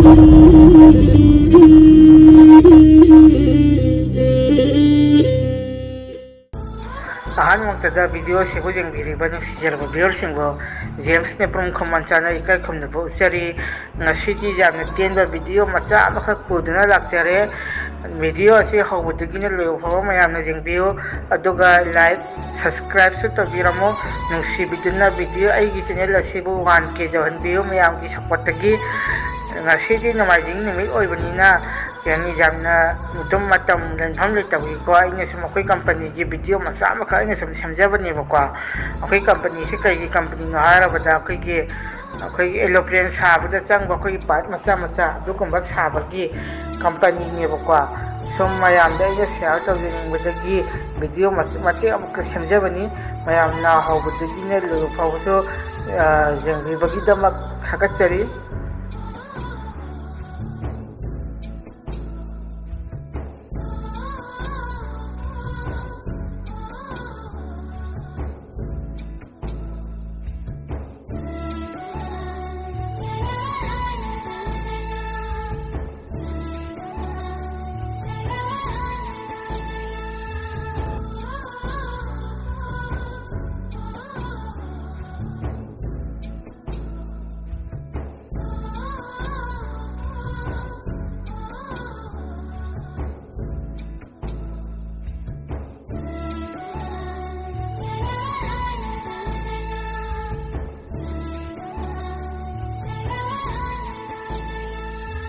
Ahmad video से जेंगब viewers James ने पुम खमचाना इकाई खमनब उचरी जाम तेब वीडियो मचा पुदना लाचरे वीडियो से हौबदगिना लोफाव मैम जेंबियो लाइक सब्सक्राइब तौरमो नुसीबीदुना वीडियो अगी चैनल 1K जौहनबियो मैम की सपोर्टगी नमाइजिंग निमित ओइबनिना यानी जामना मुतुम मतम लेनफम लेतबीको अइने सुम अखोई कंपनी की वीडियो मचा मखा अइने सुम समझबनेबको अखोई कंपनी से कई कंपनी नो हारबदा अखोई एलोप्लेन साबदा चंग अखोई पार्ट मचा मचा दुकुंबा साबगी कंपनी नेबको सुम मयामदा अइने शेयर तौजनिंगबदगी वीडियो मते अमुक समझबनी मयामना हौबदगिने लोफावसो जेंगिबगीदमक थागतचरी।